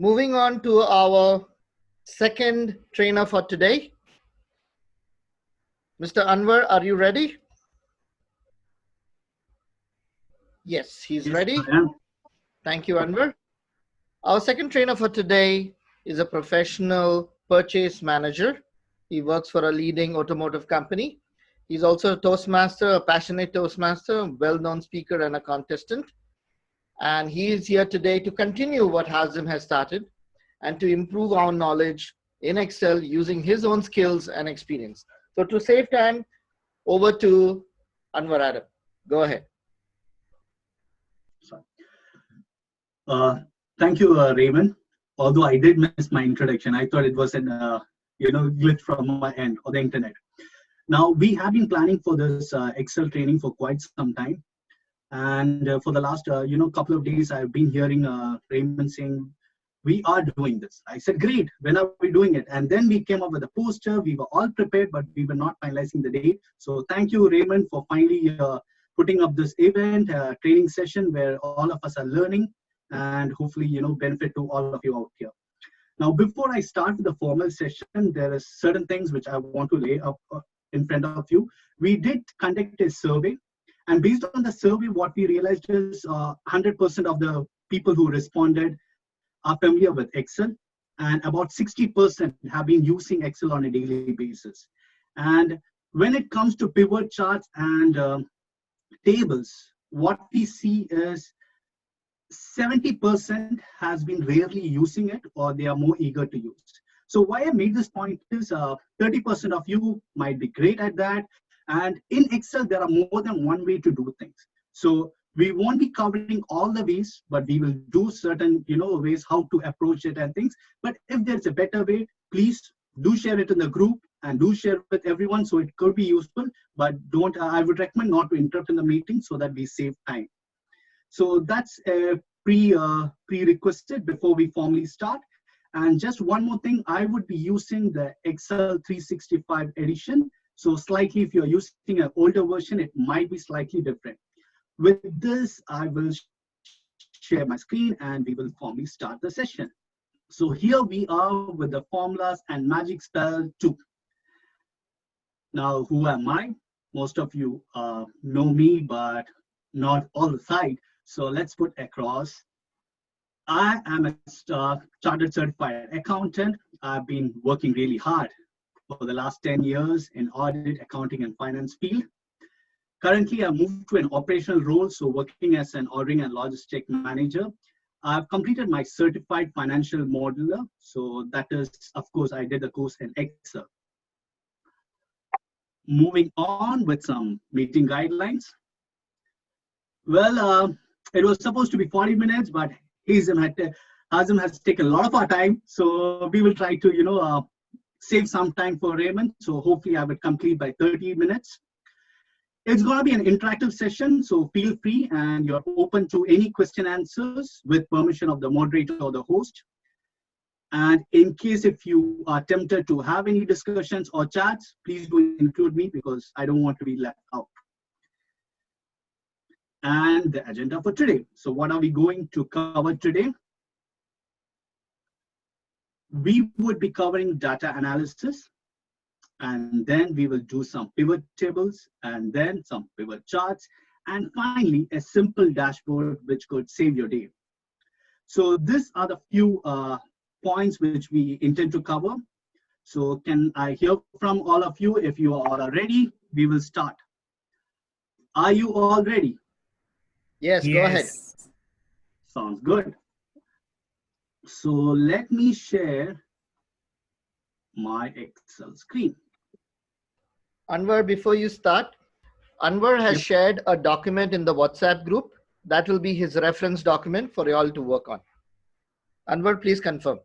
Moving on to our second trainer for today. Mr. Anwar, are you ready? Yes, he's Yes, ready. I am. Thank you, Anwar. Our second trainer for today is a professional purchase manager. He works for a leading automotive company. He's also a Toastmaster, a passionate Toastmaster, well-known speaker, and a contestant. And he is here today to continue what Hazim has started and to improve our knowledge in Excel using his own skills and experience. So to save time, over to Anwar Adam. Go ahead. Sorry. Uh, Thank you, Raymond. Although I did miss my introduction, I thought it was an glitch from my end or the internet. Now we have been planning for this Excel training for quite some time, and for the last couple of days, I've been hearing Raymond saying we are doing this. I said, great. When are we doing it? And then we came up with a poster. We were all prepared, but we were not finalizing the date. So thank you, Raymond, for finally putting up this event, training session where all of us are learning and hopefully, benefit to all of you out here. Now, before I start with the formal session, there are certain things which I want to lay up in front of you. We did conduct a survey, and based on the survey, what we realized is 100% of the people who responded are familiar with Excel, and about 60% have been using Excel on a daily basis. And when it comes to pivot charts and tables, what we see is 70% has been rarely using it, or they are more eager to use. So why I made this point is 30% of you might be great at that. And in Excel, there are more than one way to do things. So we won't be covering all the ways, but we will do certain, ways how to approach it and things. But if there's a better way, please do share it in the group and do share it with everyone. So it could be useful, but don't, I would recommend not to interrupt in the meeting so that we save time. So that's a prerequisite before we formally start. And just one more thing, I would be using the Excel 365 edition. So slightly, if you're using an older version, it might be slightly different. With this, I will share my screen and we will formally start the session. So here we are with the formulas and magic spell 2. Now, who am I? Most of you know me, but not all the side. So let's put across. I am a chartered certified accountant. I've been working really hard for the last 10 years in audit, accounting, and finance field. Currently, I moved to an operational role, so working as an ordering and logistic manager. I've completed my certified financial modeler. So that is, of course, I did the course in Excel. Moving on with some meeting guidelines. Well, it was supposed to be 40 minutes, but Hazim has taken a lot of our time. So we will try to, save some time for Raymond. So hopefully I will complete by 30 minutes. It's going to be an interactive session, so feel free and you're open to any question answers with permission of the moderator or the host. And in case if you are tempted to have any discussions or chats, please do include me because I don't want to be left out. And the agenda for today. So what are we going to cover today? We would be covering data analysis, and then we will do some pivot tables, and then some pivot charts, and finally a simple dashboard which could save your day. So these are the few points which we intend to cover. So can I hear from all of you? If you are all ready, we will start. Are you all ready? Yes, go ahead. Sounds good. So let me share my Excel screen. Anwar, before you start, Anwar has shared a document in the WhatsApp group. That will be his reference document for you all to work on. Anwar, please confirm.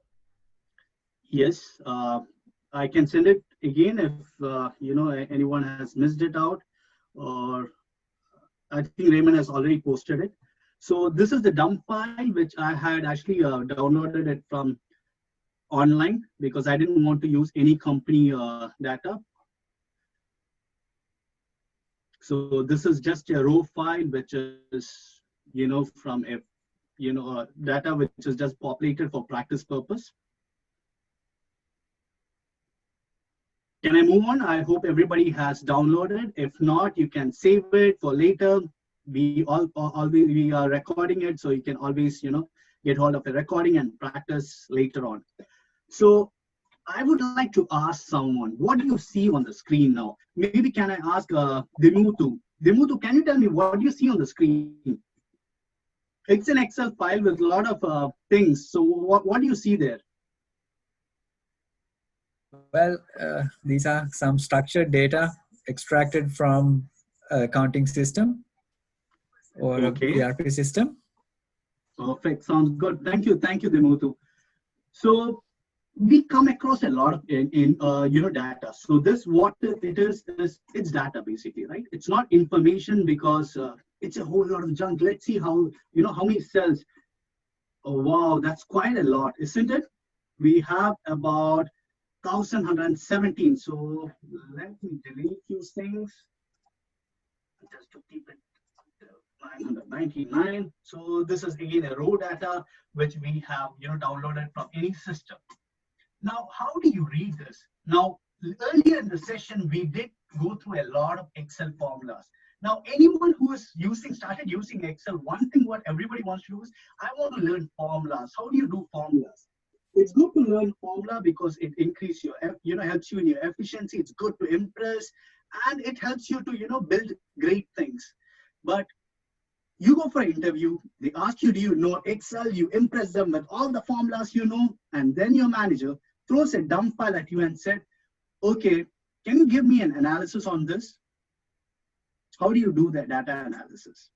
Yes, I can send it again if anyone has missed it out, or I think Raymond has already posted it. So this is the dump file which I had actually downloaded it from online because I didn't want to use any company data. So this is just a raw file which is from a data which is just populated for practice purpose. Can I move on? I hope everybody has downloaded. If not, you can save it for later. We are recording it, so you can always get hold of a recording and practice later on. So I would like to ask someone, what do you see on the screen now? Maybe can I ask Dimutu? Dimutu, can you tell me what do you see on the screen? It's an Excel file with a lot of things. So what do you see there? Well, these are some structured data extracted from accounting system or Okay. ERP system. Perfect. Sounds good. Thank you, Dimutu. So we come across a lot of data. So this what it is it's data basically, right? It's not information because it's a whole lot of junk. Let's see how many cells. Oh wow, that's quite a lot, isn't it? We have about 1117. So let me delete few things just to keep it 999. So this is again a raw data which we have downloaded from any system. Now, how do you read this? Now, earlier in the session, we did go through a lot of Excel formulas. Now, anyone who is started using Excel, one thing what everybody wants to do is, I want to learn formulas. How do you do formulas? It's good to learn formula because it increases helps you in your efficiency. It's good to impress, and it helps you to, build great things. But you go for an interview, they ask you, do you know Excel? You impress them with all the formulas and then your manager throws a dump file at you and said, okay, can you give me an analysis on this? How do you do that data analysis?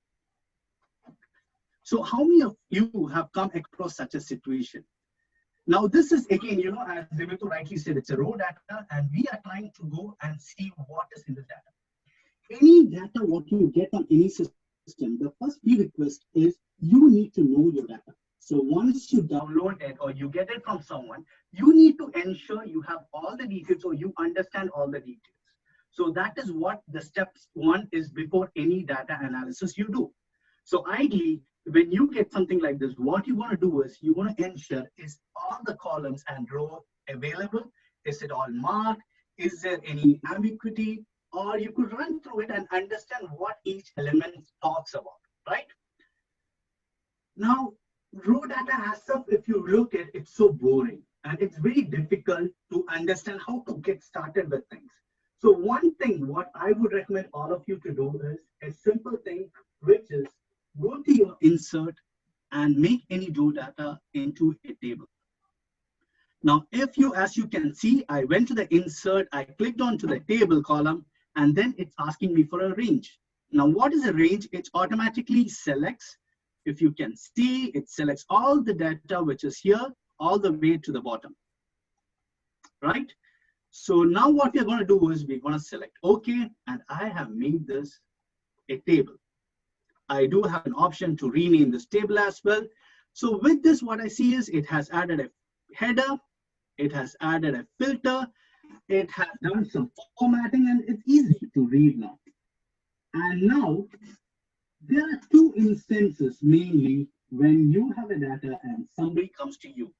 So how many of you have come across such a situation? Now, this is again, as Devitu rightly said, it's a raw data, and we are trying to go and see what is in this data. Any data, what you get on any system, the first prerequisite is you need to know your data. So once you download it or you get it from someone, you need to ensure you have all the details or you understand all the details. So that is what the steps one is before any data analysis you do. So ideally, when you get something like this, what you want to do is you want to ensure is all the columns and rows available? Is it all marked? Is there any ambiguity? Or you could run through it and understand what each element talks about, right? Now, raw data as such, if you look at it, it's so boring and it's very difficult to understand how to get started with things. So one thing, what I would recommend all of you to do is a simple thing, which is go to your insert and make any raw data into a table. Now, as you can see, I went to the insert, I clicked onto the table column, and then it's asking me for a range. Now, what is a range? It automatically selects, if you can see, it selects all the data which is here, all the way to the bottom, right? So now what we're going to do is we're going to select OK, and I have made this a table. I do have an option to rename this table as well. So with this, what I see is it has added a header, it has added a filter, it has done some formatting, and it's easy to read now. And now there are two instances mainly when you have a data and somebody comes to you.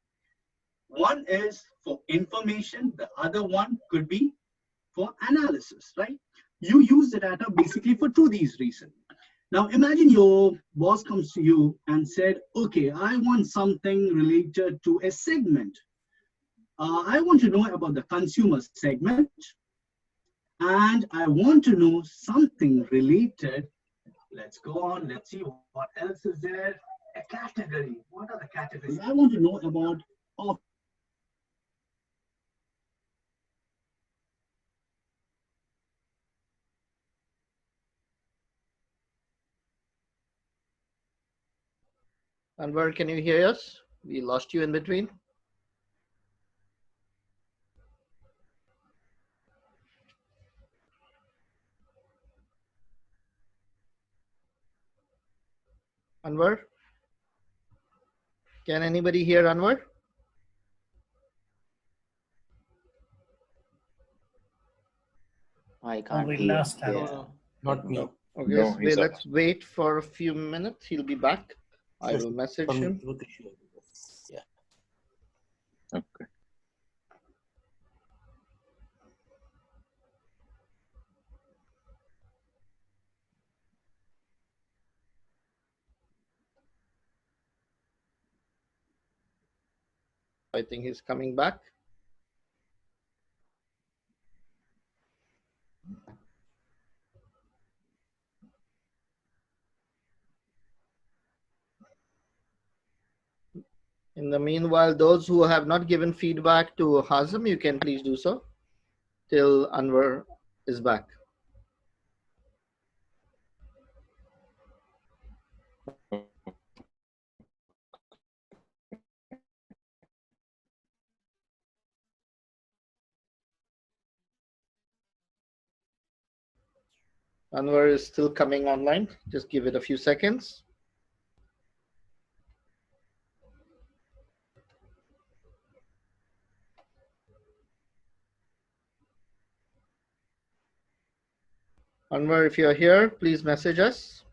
One is for information, the other one could be for analysis, right? You use the data basically for two these reasons. Now imagine your boss comes to you and said, okay, I want something related to a segment. I want to know about the consumer segment, and I want to know something related. Let's go on. Let's see what else is there. A category. What are the categories? I want to know about Anwar, can you hear us? We lost you in between. Anwar? Can anybody hear Anwar? I can't we hear. lost Yeah. Anwar. Not me. Okay, No, he's let's wait for a few minutes. He'll be back. I will message him. Yeah. Okay. I think he's coming back. In the meanwhile, those who have not given feedback to Hazem, you can please do so till Anwar is back. Anwar is still coming online. Just give it a few seconds. Anwar, if you're here, please message us.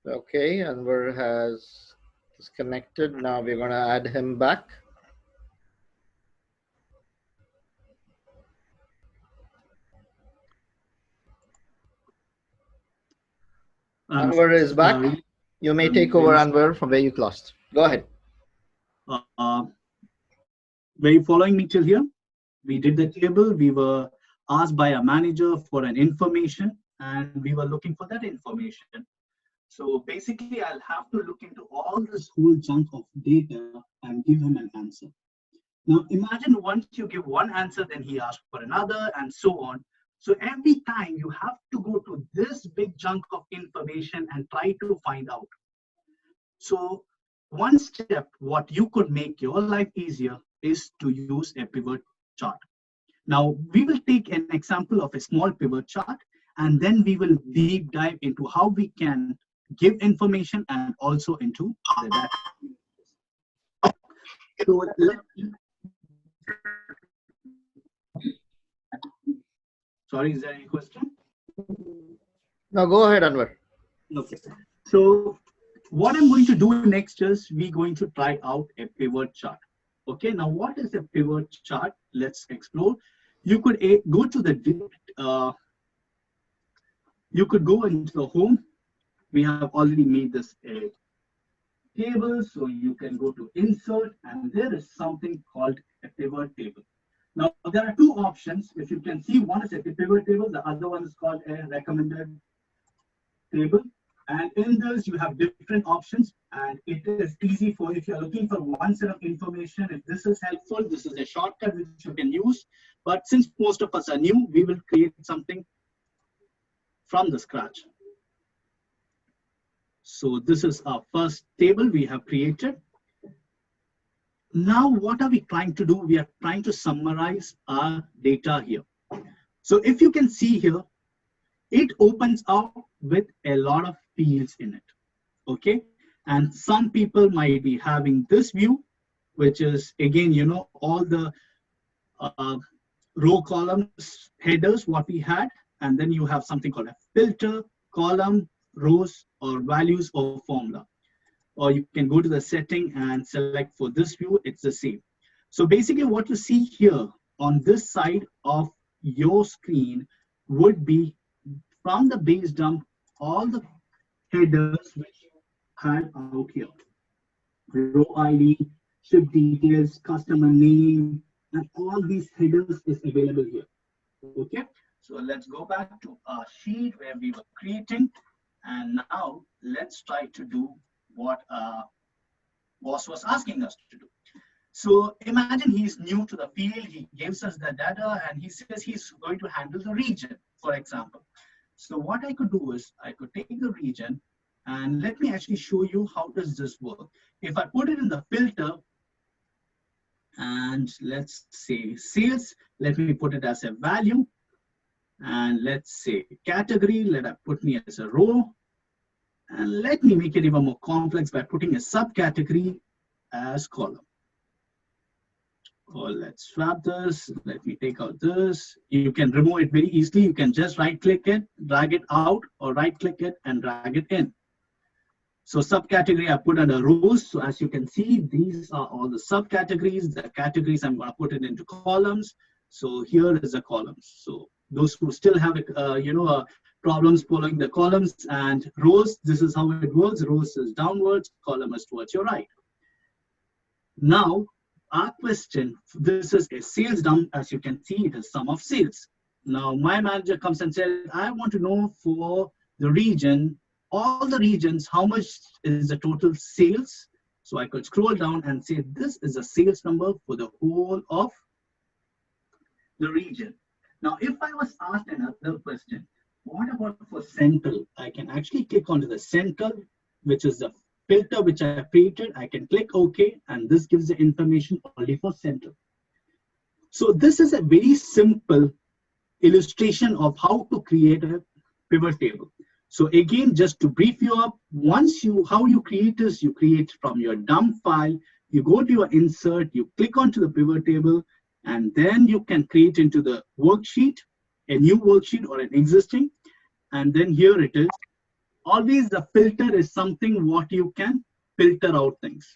Okay, Anwar has disconnected. Now we're going to add him back. Anwar is back. You may take over, Anwar, from where you lost. Go ahead. Were you following me till here? We did the table. We were asked by a manager for an information, and we were looking for that information. So basically, I'll have to look into all this whole chunk of data and give him an answer. Now, imagine once you give one answer, then he asks for another, and so on. So every time you have to go to this big chunk of information and try to find out. So one step, what you could make your life easier is to use a pivot chart. Now, we will take an example of a small pivot chart, and then we will deep dive into how we can give information and also into the data. So sorry, is there any question? No, go ahead, Anwar. Okay. So what I'm going to do next is we're going to try out a pivot chart. Okay. Now, what is a pivot chart? Let's explore. You could go to the you could go into the home. We have already made this a table, so you can go to insert, and there is something called a pivot table. Now, there are two options. If you can see, one is a pivot table, the other one is called a recommended table. And in this, you have different options, and it is easy for if you're looking for one set of information. If this is helpful, this is a shortcut which you can use. But since most of us are new, we will create something from the scratch. So this is our first table we have created. Now, what are we trying to do? We are trying to summarize our data here. So if you can see here, it opens up with a lot of fields in it. Okay. And some people might be having this view, which is again, you know, all the row columns, headers, what we had. And then you have something called a filter, column, rows, or values, or formula. Or you can go to the setting and select for this view, it's the same. So basically what you see here on this side of your screen would be from the base dump, all the headers which you had out here. Row ID, ship details, customer name, and all these headers is available here. Okay, so let's go back to our sheet where we were creating, and now let's try to do what our boss was asking us to do. So imagine he's new to the field, he gives us the data and he says he's going to handle the region, for example. So what I could do is I could take the region, and let me actually show you how does this work. If I put it in the filter, and let's say sales, let me put it as a value, and let's say category, let I put me as a row, and let me make it even more complex by putting a subcategory as column. Or let's swap this, let me take out this. You can remove it very easily. You can just right click it, drag it out, or right click it and drag it in. So subcategory I put under rows. So as you can see, these are all the subcategories. The categories I'm going to put it into columns. So here is the columns. So those who still have problems following the columns and rows, this is how it works. Rows is downwards, column is towards your right. Now our question, this is a sales dump. As you can see, it is sum of sales. Now my manager comes and says, I want to know for the region, all the regions, how much is the total sales. So I could scroll down and say, this is a sales number for the whole of the region. Now, if I was asked another question, what about for central? I can actually click onto the central, which is the filter which I have created. I can click OK, and this gives the information only for central. So this is a very simple illustration of how to create a pivot table. So again, just to brief you up, how you create this, you create from your dump file, you go to your insert, you click onto the pivot table, and then you can create into the worksheet, a new worksheet or an existing, and then here it is. Always the filter is something what you can filter out things.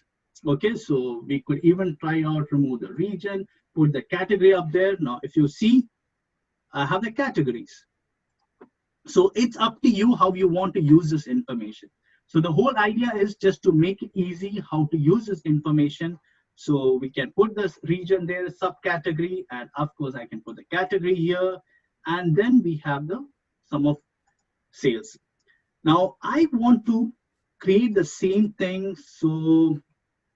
Okay, so we could even try out, remove the region, put the category up there. Now, if you see, I have the categories. So it's up to you how you want to use this information. So the whole idea is just to make it easy how to use this information. So we can put this region there, subcategory, and of course I can put the category here, and then we have the sum of sales. Now I want to create the same thing. So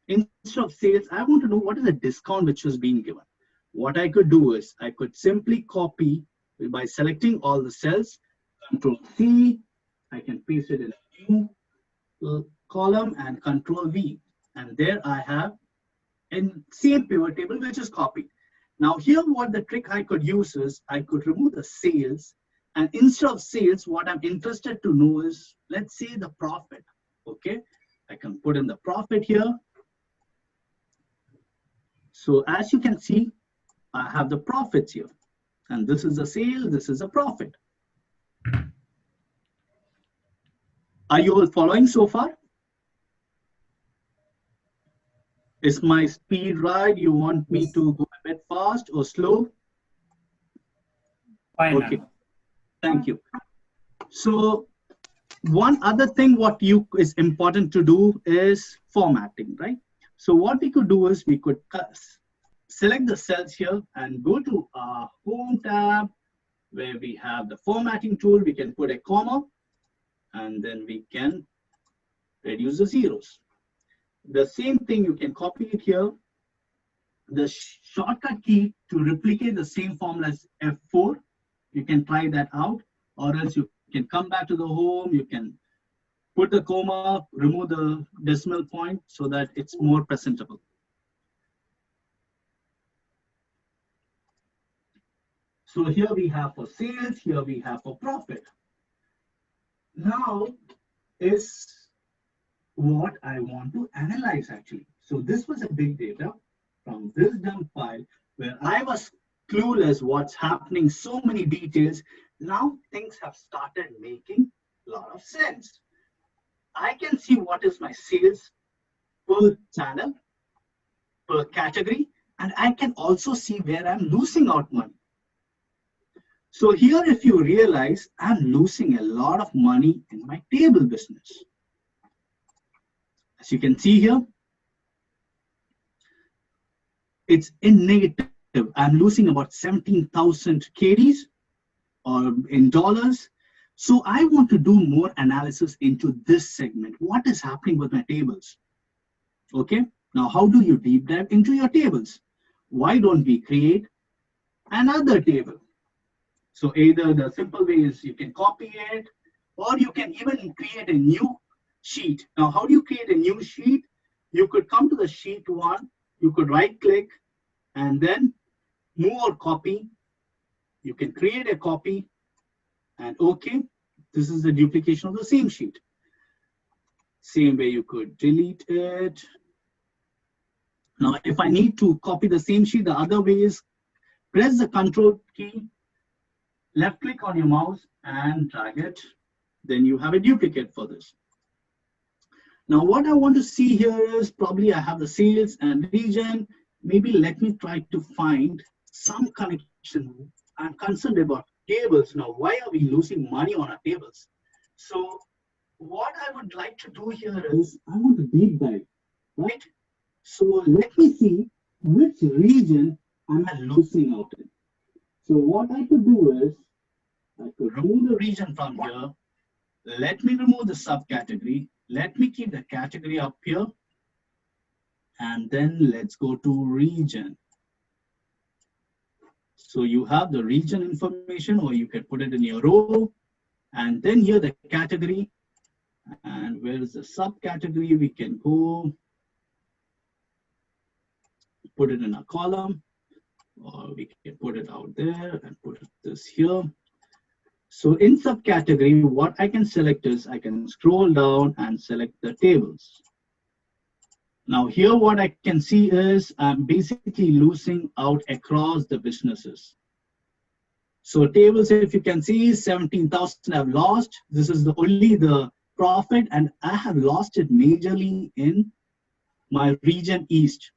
instead of sales, I want to know what is the discount which was being given. What I could do is I could simply copy by selecting all the cells, Control C, I can paste it in a new column, and Control V. And there I have a same pivot table which is copied. Now here what the trick I could use is I could remove the sales, and instead of sales, what I'm interested to know is, let's say the profit. Okay, I can put in the profit here. So as you can see, I have the profits here, and this is the sale, this is a profit. Are you all following so far? Is my speed right? You want me to go a bit fast or slow? Fine. Okay, thank you. So one other thing what is important to do is formatting, right? So what we could do is we could select the cells here and go to our home tab where we have the formatting tool. We can put a comma, and then we can reduce the zeros. The same thing, you can copy it here. The shortcut key to replicate the same formula is F4. You can try that out, or else you can come back to the home. You can put the comma, remove the decimal point so that it's more presentable. So here we have for sales, here we have for profit. Now is what I want to analyze actually. So this was a big data from this dump file where I was clueless what's happening, so many details. Now things have started making a lot of sense. I can see what is my sales per channel, per category, and I can also see where I'm losing out money. So here, if you realize, I'm losing a lot of money in my table business. As you can see here, it's in negative negative. I'm losing about 17,000 KDs or in dollars. So I want to do more analysis into this segment. What is happening with my tables? Okay. Now, how do you deep dive into your tables? Why don't we create another table? So either the simple way is you can copy it, or you can even create a new sheet. Now, how do you create a new sheet? You could come to the sheet one, you could right click and then move or copy. You can create a copy and okay, this is the duplication of the same sheet. Same way you could delete it. Now, if I need to copy the same sheet, the other way is press the Control key, left click on your mouse and drag it. Then you have a duplicate for this. Now, what I want to see here is probably I have the sales and region. Maybe let me try to find some connection. I'm concerned about tables. Now, why are we losing money on our tables? So what I would like to do here is I want to deep dive, right? So let me see which region am I losing out in. So what I could do is I could remove the region from here. Let me remove the subcategory. Let me keep the category up here. And then let's go to region. So you have the region information, or you can put it in your row. And then here the category. And where is the subcategory? We can go put it in a column, or we can put it out there and put this here. So in subcategory, what I can select is I can scroll down and select the tables. Now here what I can see is I'm basically losing out across the businesses. So tables, if you can see, 17,000 I've lost. This is only the profit, and I have lost it majorly in my region East.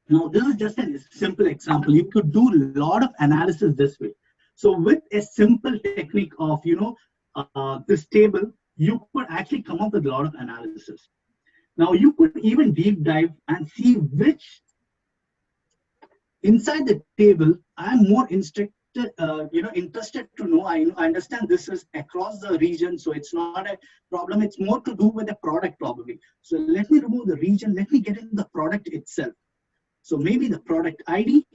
Now this is just a simple example. You could do a lot of analysis this way. So with a simple technique of, this table, you could actually come up with a lot of analysis. Now you could even deep dive and see which inside the table I'm more interested to know. I understand this is across the region, so it's not a problem. It's more to do with the product probably. So let me remove the region. Let me get in the product itself. So maybe the product ID.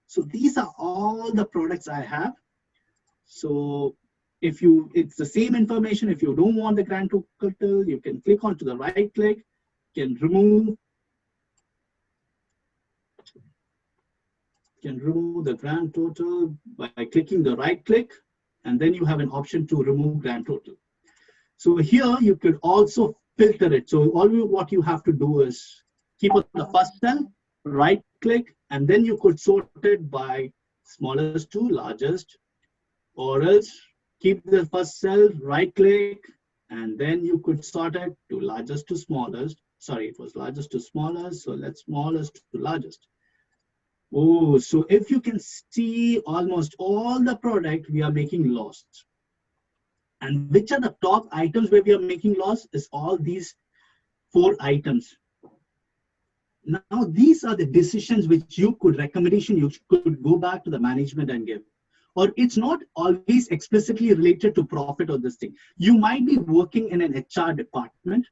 So these are all the products I have. So it's the same information. If you don't want the grand total, you can click onto the right click, can remove the grand total by clicking the right click, and then you have an option to remove grand total. So here you could also filter it. So what you have to do is keep on the first cell, right click, and then you could sort it by smallest to largest, or else keep the first cell, right click, and then you could sort it to largest to smallest. Sorry, it was largest to smallest, so let's smallest to largest. Oh, so if you can see almost all the product we are making loss. And which are the top items where we are making loss is all these 4 items. Now, these are the decisions which you could go back to the management and give. Or it's not always explicitly related to profit or this thing. You might be working in an HR department,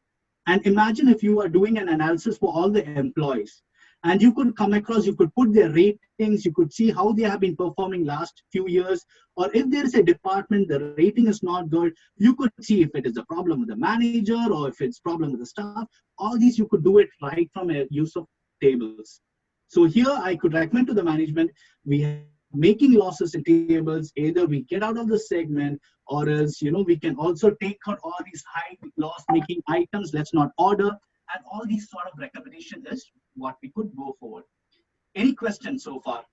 and imagine if you are doing an analysis for all the employees, and you could come across, you could put their ratings, you could see how they have been performing last few years, or if there is a department, the rating is not good, you could see if it is a problem with the manager or if it's a problem with the staff. All these you could do it right from a use of tables. So here I could recommend to the management, we are making losses in tables, either we get out of the segment, or else, we can also take out all these high loss making items, let's not order, and all these sort of recommendation is what we could go forward. Any questions so far?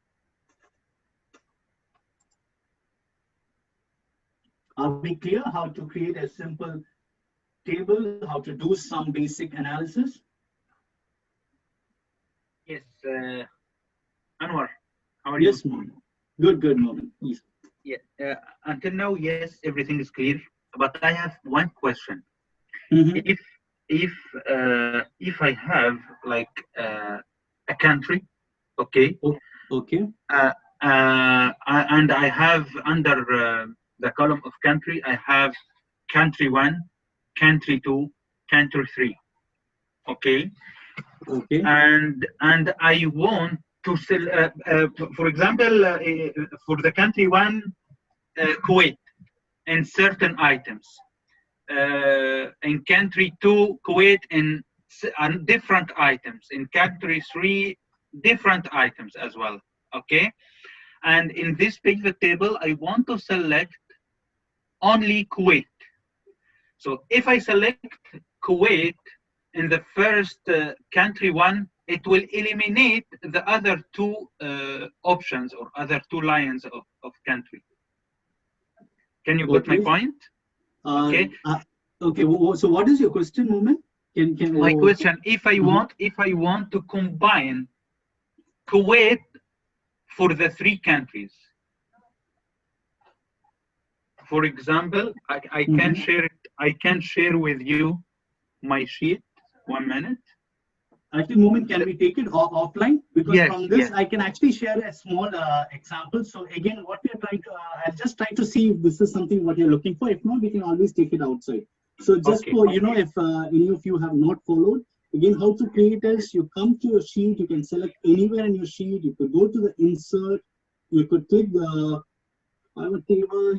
Are we clear how to create a simple table, how to do some basic analysis? Yes, Anwar, how are you? Yes, Mohan. Good, Mohan. Yes. Yeah, until now, yes, everything is clear. But I have one question. Mm-hmm. If I have like a country, okay, Okay. And I have under the column of country, I have country 1, country 2, country 3. Okay. Okay. And I want to sell, for example, for the country 1, Kuwait, in certain items. In country 2, Kuwait in different items. In country 3, different items as well. Okay. And in this pivot table, I want to select only Kuwait. So if I select Kuwait in the first country 1, it will eliminate the other 2 options or other 2 lines of country. Can you get my point? Okay. Okay. So what is your question, Moment? My question: if I want to combine Kuwait for the 3 countries, for example, I can share it. I can share with you my sheet. 1 minute. Actually, Moment, can we take it offline? Because Yes, from this, yes. I can actually share a small example. So again, what we are trying to, I'll just try to see if this is something what you're looking for. If not, we can always take it outside. So just Okay. for, if any of you have not followed, again, how to create is you come to your sheet, you can select anywhere in your sheet, you could go to the insert, you could click the pivot table,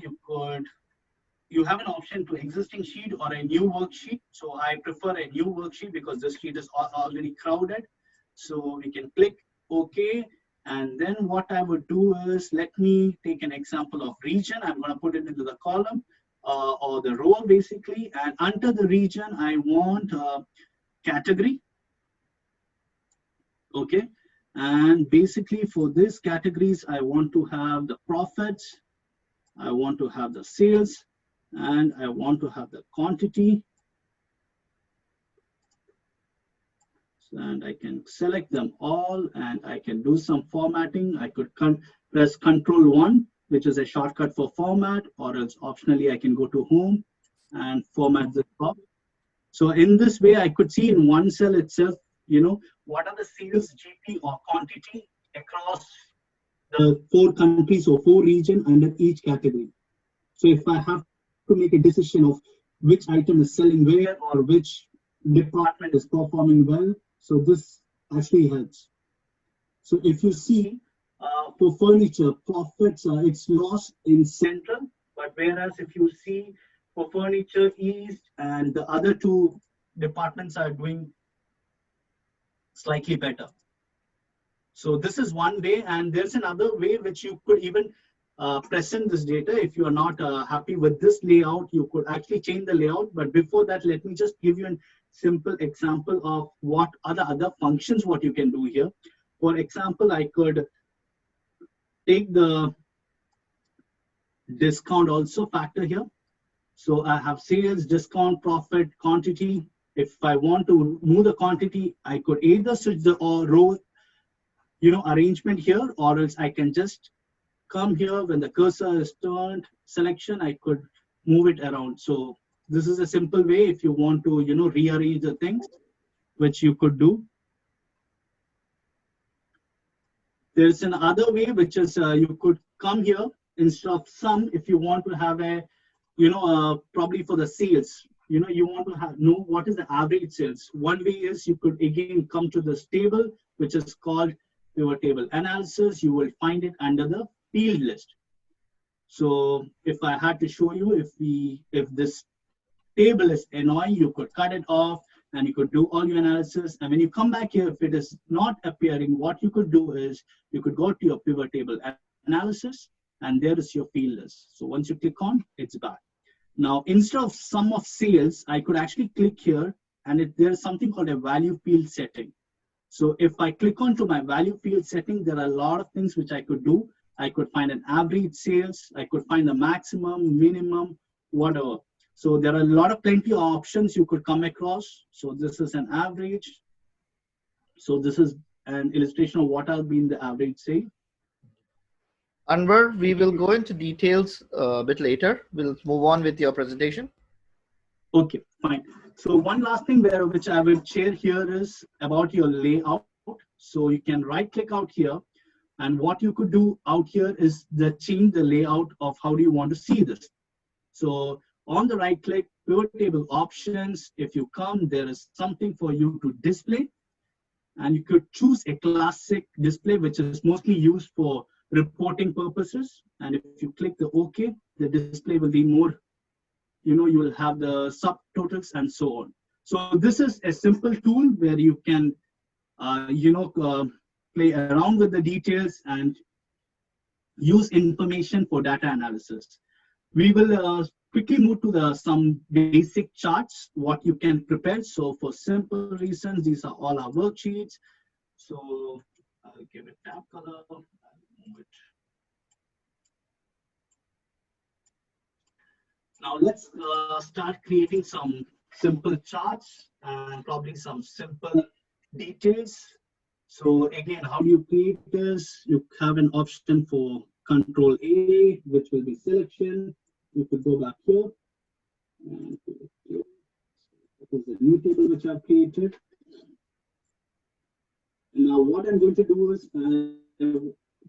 you have an option to existing sheet or a new worksheet. So I prefer a new worksheet because this sheet is already crowded. So we can click OK. And then what I would do is, let me take an example of region. I'm going to put it into the column or the row basically. And under the region, I want category. Okay. And basically for this categories, I want to have the profits. I want to have the sales. And I want to have the quantity, and I can select them all, and I can do some formatting. I could press Control-1, which is a shortcut for format, or else optionally I can go to Home and format the top. So in this way, I could see in one cell itself, what are the sales GP or quantity across the 4 countries or 4 regions under each category. So if I have to make a decision of which item is selling where or which department is performing well, so this actually helps. So if you see for furniture, profits, it's lost in central, but whereas if you see for furniture east and the other 2 departments are doing slightly better. So this is one way, and there's another way which you could even present this data. If you are not happy with this layout, you could actually change the layout. But before that, let me just give you a simple example of what are the other functions what you can do here. For example, I could take the discount also factor here. So I have sales, discount, profit, quantity. If I want to move the quantity, I could either switch the row arrangement here, or else I can just come here. When the cursor is turned selection, I could move it around. So this is a simple way if you want to rearrange the things, which you could do. There's another way, which is you could come here instead of sum. If you want to have a probably for the sales, you want to know what is the average sales. One way is you could again come to this table, which is called pivot table analysis. You will find it under the field list. So if I had to show you, if this table is annoying, you could cut it off and you could do all your analysis. And when you come back here, if it is not appearing, what you could do is you could go to your pivot table analysis, and there is your field list. So once you click on, it's back. Now, instead of sum of sales, I could actually click here, and there's something called a value field setting. So if I click onto my value field setting, there are a lot of things which I could do. I could find an average sales. I could find the maximum, minimum, whatever. So there are a lot of plenty of options you could come across. So this is an average. So this is an illustration of what has been the average sale. Anwar, we will go into details a bit later. We'll move on with your presentation. Okay, fine. So one last thing which I will share here is about your layout. So you can right click out here. And what you could do out here is change the layout of how do you want to see this. So on the right click, pivot table options, if you come, there is something for you to display. And you could choose a classic display, which is mostly used for reporting purposes. And if you click the OK, the display will be more, you will have the subtotals and so on. So this is a simple tool where you can, play around with the details and use information for data analysis. We will quickly move to some basic charts, what you can prepare. So for simple reasons, these are all our worksheets. So I'll give it tab color. I'll move it. Now let's start creating some simple charts and probably some simple details. So again, how do you create this? You have an option for Control A, which will be selection. You could go back here. And this is the new table which I've created. Now what I'm going to do is I'm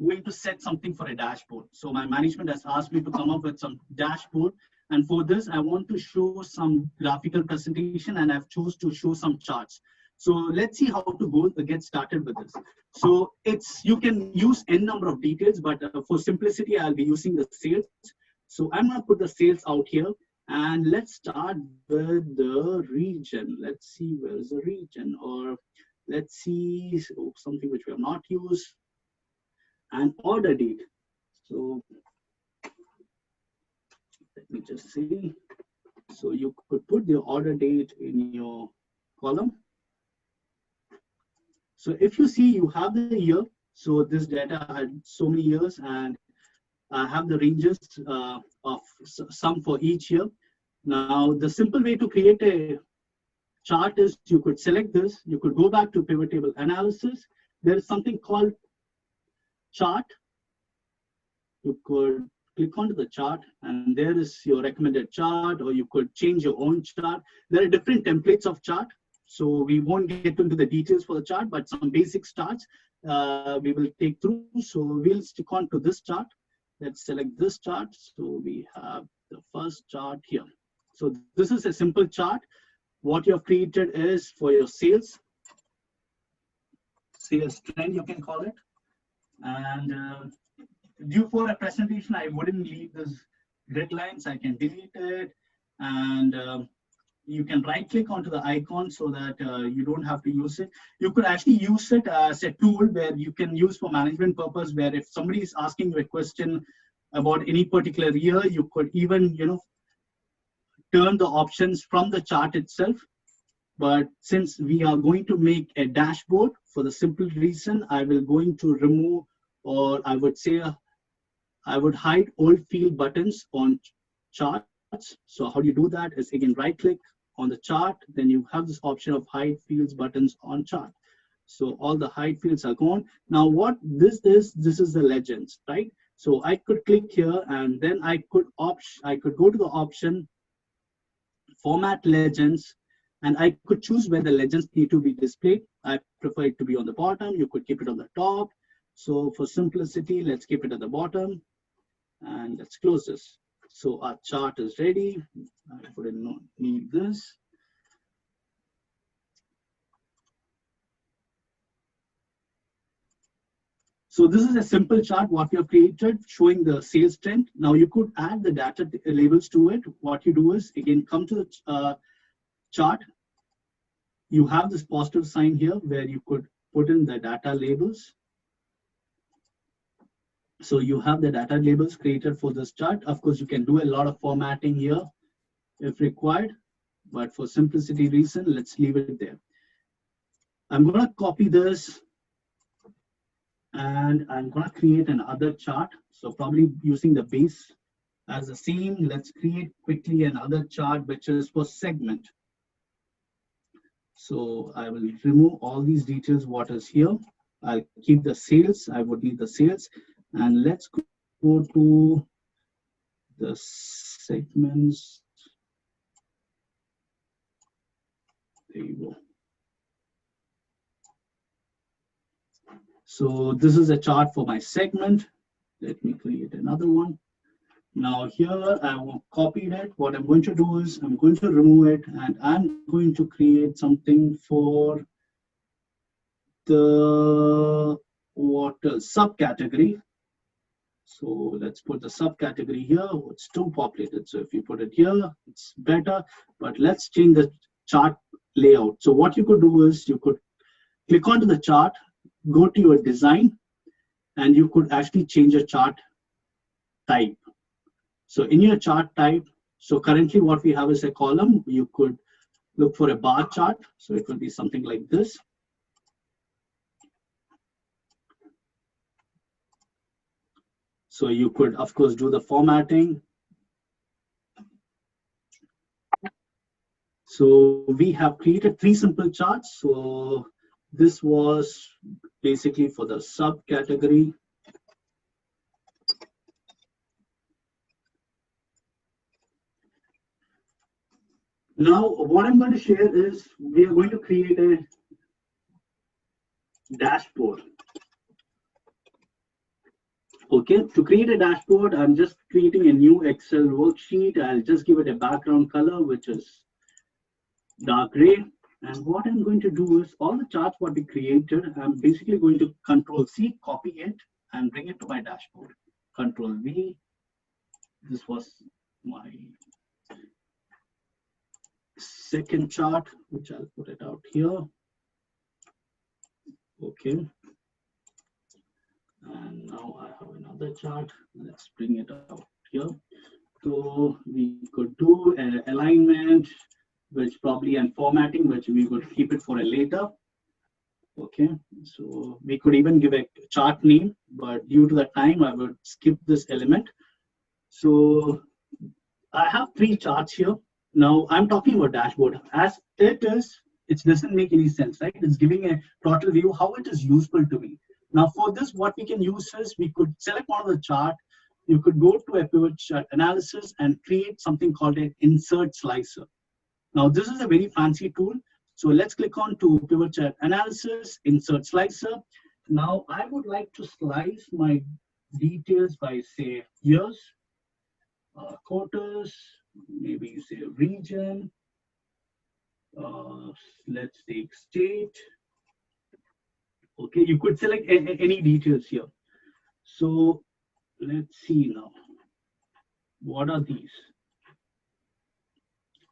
going to set something for a dashboard. So my management has asked me to come up with some dashboard. And for this, I want to show some graphical presentation, and I've chosen to show some charts. So let's see how to get started with this. So you can use n number of details, but for simplicity, I'll be using the sales. So I'm going to put the sales out here, and let's start with the region. Let's see, where is the region? Or let's see something which we have not used, and order date. So let me just see. So you could put the order date in your column. So if you see, you have the year. So this data had so many years, and I have the ranges of some for each year. Now, the simple way to create a chart is you could select this. You could go back to pivot table analysis. There is something called chart. You could click onto the chart, and there is your recommended chart, or you could change your own chart. There are different templates of chart. So we won't get into the details for the chart, but some basic starts we will take through. So we'll stick on to this chart. Let's select this chart. So we have the first chart here. So this is a simple chart. What you have created is for your sales trend, you can call it. And due for a presentation, I wouldn't leave this grid lines. I can delete it, and you can right click onto the icon so that you don't have to use it. You could actually use it as a tool where you can use for management purpose, where if somebody is asking you a question about any particular year, you could even turn the options from the chart itself. But since we are going to make a dashboard, for the simple reason, I will going to remove, or I would say I would hide old field buttons on charts. So how do you do that is, again, right click on the chart, then you have this option of hide fields buttons on chart. So all the hide fields are gone. Now what this is the legends, right? So I could click here, and then I could go to the option format legends, and I could choose where the legends need to be displayed. I prefer it to be on the bottom. You could keep it on the top. So for simplicity, let's keep it at the bottom, and let's close this. So our chart is ready. I wouldn't need this. So this is a simple chart what we have created showing the sales trend. Now you could add the data labels to it. What you do is, again, come to the chart. You have this positive sign here where you could put in the data labels. So you have the data labels created for this chart. Of course, you can do a lot of formatting here if required, but for simplicity reason, let's leave it there. I'm going to copy this, and I'm going to create another chart. So probably using the base as the same, let's create quickly another chart, which is for segment. So I will remove all these details, what is here. I'll keep the sales. I would need the sales. And let's go to the segments. There you go. So this is a chart for my segment. Let me create another one. Now here I will copy it. What I'm going to do is I'm going to remove it and I'm going to create something for the water subcategory. So let's put the subcategory here. It's too populated. So if you put it here, it's better. But let's change the chart layout. So what you could do is you could click onto the chart, go to your design, and you could actually change your chart type. So in your chart type, so currently what we have is a column. You could look for a bar chart. So it will be something like this. So you could, of course, do the formatting. So we have created 3 simple charts. So this was basically for the subcategory. Now, what I'm going to share is we are going to create a dashboard. Okay, to create a dashboard, I'm just creating a new Excel worksheet. I'll just give it a background color, which is dark gray. And what I'm going to do is all the charts what we created, I'm basically going to Control C, copy it, and bring it to my dashboard. Control V. This was my second chart, which I'll put it out here. Okay. And now I have another chart. Let's bring it out here. So we could do an alignment, which probably and formatting, which we could keep it for a later. Okay, so we could even give a chart name, but due to the time, I would skip this element. So I have 3 charts here. Now I'm talking about dashboard. As it is, it doesn't make any sense, right? It's giving a total view, how it is useful to me. Now for this, what we can use is we could select one of the chart. You could go to a pivot chart analysis and create something called an insert slicer. Now this is a very fancy tool. So let's click on to pivot chart analysis, insert slicer. Now I would like to slice my details by say years, quarters, maybe say region. Let's take state. Okay, you could select any details here. So let's see now. What are these?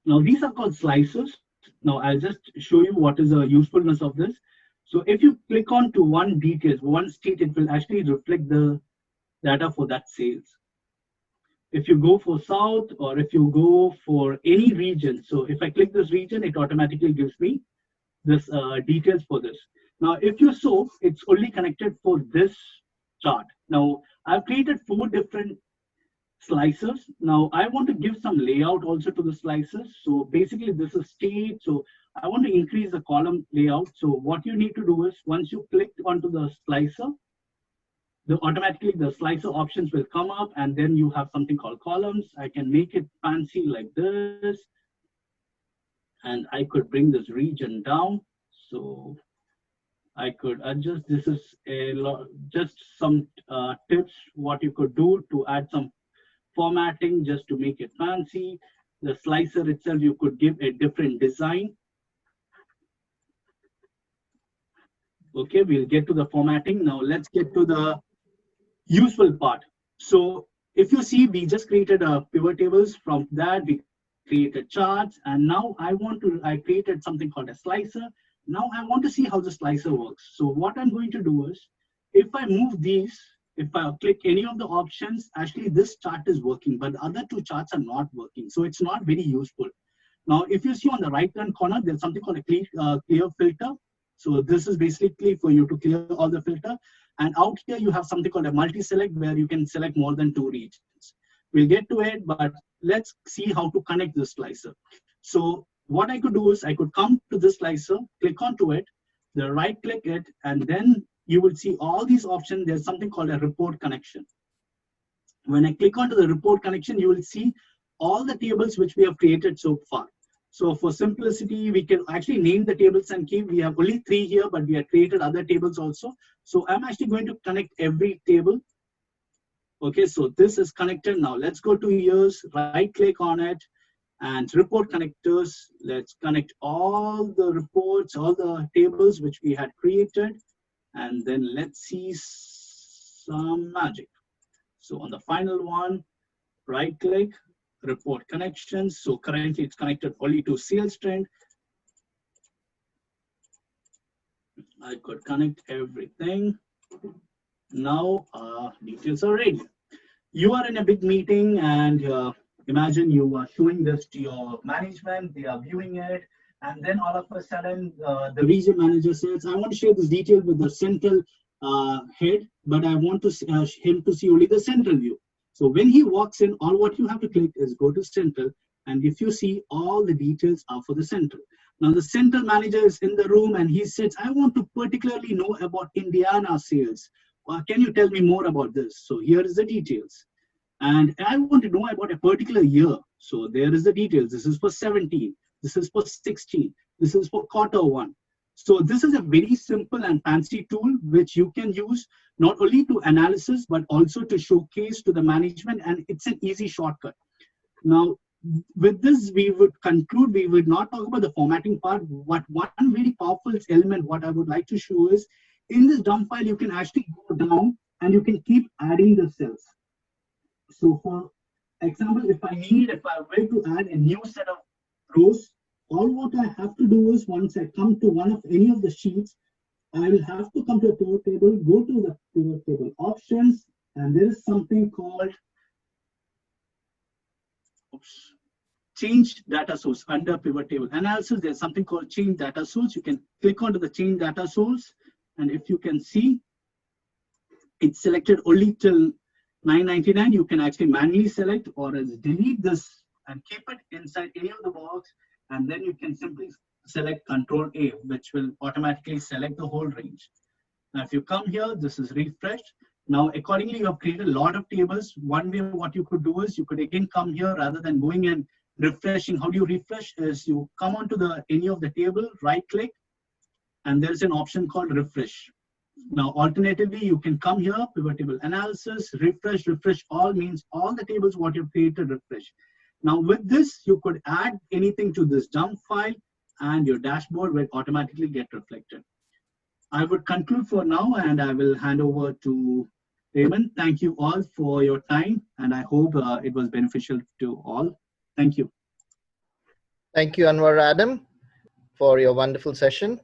Now these are called slicers. Now I'll just show you what is the usefulness of this. So if you click on to one details, one state, it will actually reflect the data for that sales. If you go for South or if you go for any region, so if I click this region, it automatically gives me this details for this. Now, if you saw, it's only connected for this chart. Now, I've created 4 different slicers. Now, I want to give some layout also to the slicers. So basically, this is state. So I want to increase the column layout. So what you need to do is once you click onto the slicer, automatically the slicer options will come up, and then you have something called columns. I can make it fancy like this, and I could bring this region down. So I could adjust. This is a lot, just some tips what you could do to add some formatting just to make it fancy. The slicer itself, you could give a different design. Okay, we'll get to the formatting. Now let's get to the useful part. So if you see, we just created a pivot tables. From that, we created charts, and now I created something called a slicer. Now I want to see how the slicer works. So what I'm going to do is, if I move these, if I click any of the options, actually this chart is working, but the other 2 charts are not working. So it's not very useful. Now, if you see on the right-hand corner, there's something called a clear filter. So this is basically for you to clear all the filter. And out here, you have something called a multi-select where you can select more than 2 regions. We'll get to it, but let's see how to connect this slicer. So what I could do is I could come to this slicer, click onto it, the right click it, and then you will see all these options. There's something called a report connection. When I click onto the report connection, you will see all the tables which we have created so far. So for simplicity, we can actually name the tables and keep. We have only 3 here, but we have created other tables also. So I'm actually going to connect every table. Okay, so this is connected now. Let's go to years, right click on it, and report connectors. Let's connect all the reports, all the tables which we had created, and then let's see some magic. So on the final one, right click, report connections. So currently it's connected only to sales trend. I could connect everything. Now details are ready. You are in a big meeting and imagine you are showing this to your management, they are viewing it, and then all of a sudden the region manager says, I want to share this detail with the central head, but I want to him to see only the central view. So when he walks in, all what you have to click is go to central, and if you see, all the details are for the central. Now the central manager is in the room and he says, I want to particularly know about Indiana sales. Can you tell me more about this? So here is the details. And I want to know about a particular year. So there is the details. This is for 17. This is for 16. This is for Q1. So this is a very simple and fancy tool which you can use not only to analysis, but also to showcase to the management. And it's an easy shortcut. Now, with this, we would conclude, we would not talk about the formatting part, but one very powerful element, what I would like to show is, in this dump file, you can actually go down and you can keep adding the cells. So for example, if I were to add a new set of rows, all what I have to do is once I come to one of any of the sheets, I will have to come to a pivot table, go to the pivot table options, and there is something called change data source. Under pivot table analysis, there's something called change data source. You can click onto the change data source, and if you can see, it's selected only till 999. You can actually manually select or else delete this and keep it inside any of the box, and then you can simply select Control A, which will automatically select the whole range. Now if you come here, this is refreshed. Now accordingly, you have created a lot of tables. One way what you could do is you could again come here rather than going and refreshing. How do you refresh? Is you come onto the any of the table, right click, and there's an option called refresh. Now alternatively, you can come here, pivot table analysis, refresh. Refresh all means all the tables what you've created, refresh. Now with this, you could add anything to this dump file and your dashboard will automatically get reflected. I would conclude for now and I will hand over to Raymond. Thank you all for your time and I hope it was beneficial to all. Thank you. Thank you, Anwar Adam, for your wonderful session.